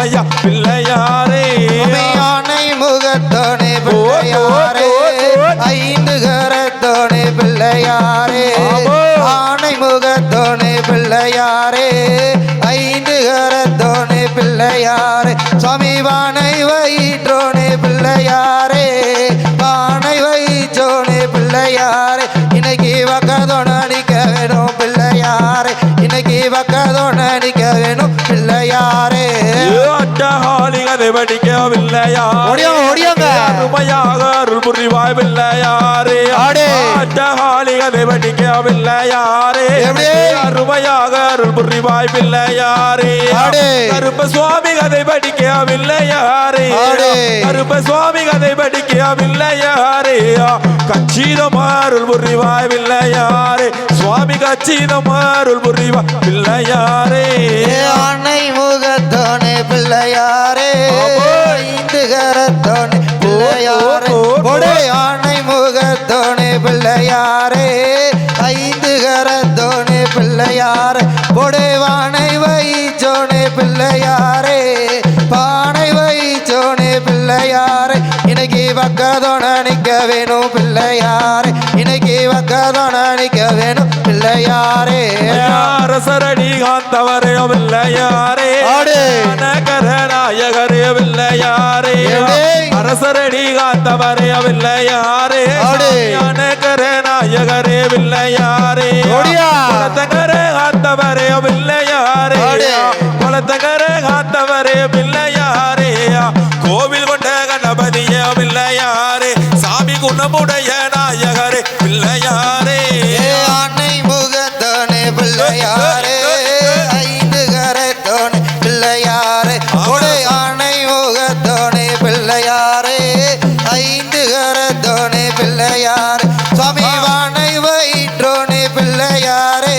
ஐயா பிள்ளையாரே யானை முகத்தோனே பிள்ளையாரே ஐந்து கரத்தோனே பிள்ளையாரே ஆனை முகத்தோனே பிள்ளையாரே ஐந்து கரத்தோனே பிள்ளையாரே சுவாமி வானை வயிற்றோனே பிள்ளையாரே வானை வயிற்றோனே பிள்ளையாரே இன்னைக்கு வக்கதோட அடிக்க வேணும் பிள்ளையாரே இன்னைக்கு வக்கதோட அடிக்க வேணும் பிள்ளையாரே அட்டகாலிகதை படிக்க பிள்ளையாரே அருமையாக அருள் புரிவாய் பிள்ளையாரே அட்டகாலிகதை படிக்க பிள்ளையாரே அருமையாக அருள் புரிவாய் பிள்ளையாரே கருப்ப சுவாமி கதை படிக்க பிள்ளையாரே கருப்ப சுவாமி கதை படிக்க பிள்ளையாரே கச்சிதம் அருள் புரிவாய் பிள்ளையாரே சுவாமி கச்சிதம் அருள் புரிவாய் பிள்ளையாரே ஆனை முகத்தோனே பிள்ளையாரே ஐந்து கரத்தோனே பிள்ளையாரே கொடை ஆனை முகத்தோனே பிள்ளையாரே ஐந்து கரத்தோனே பிள்ளையாரே கொடை வானை வைச்சோனே பிள்ளையாரே பானை வைச்சோனே பிள்ளையாரே இன்னைக்கு வக்கதோட நிக்க வேணும் பிள்ளையாரே இன்னைக்கு வக்கதோட நிக்க வேணும் பிள்ளையாரே அரசரடி காந்தவரே பிள்ளையாரே கரநாயகரே பிள்ளையாரே அரசரடி காந்தவரே பிள்ளையாரே கரநாயகரே பிள்ளையாரே குலத்தகர காந்தவரே பிள்ளையாரே குலத்தகர காந்தவரே பிள்ளையாரே கோவில் கொண்ட கணபதிய பிள்ளையாரே சாமி குணமுடைய நாயகரே பிள்ளையாரே ஆனை முகத்தோனே பிள்ளையாரே ஐந்து கரத்தோனே பிள்ளையாரே கொடை ஆனை முகத்தோனே பிள்ளையாரே ஐந்து கரத்தோனே பிள்ளையாரே சுவாமி வானை வயிற்றோனே பிள்ளையாரே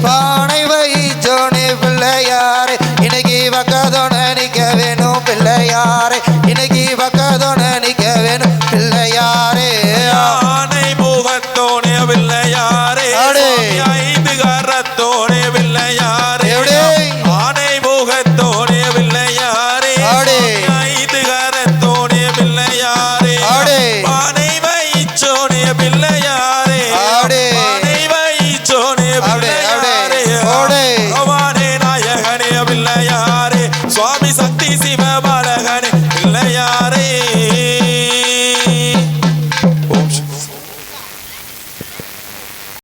பானை வயிற்றோனே பிள்ளையாரே இன்னைக்கு வக்கதோட நிக்க வேணும் பிள்ளையாரே இன்னைக்கு வக்கதோட நிக்க வேணும் பிள்ளையாரே ஆனை முகத்தோனே பிள்ளையாரே ஐந்து கரத்தோனே பிள்ளையாரே ஆனை முகத்தோனே பிள்ளையாரே ஐந்து கரத்தோனே பிள்ளையாரே பானை வைச்சோனே பிள்ளையாரே பானை வைச்சோனே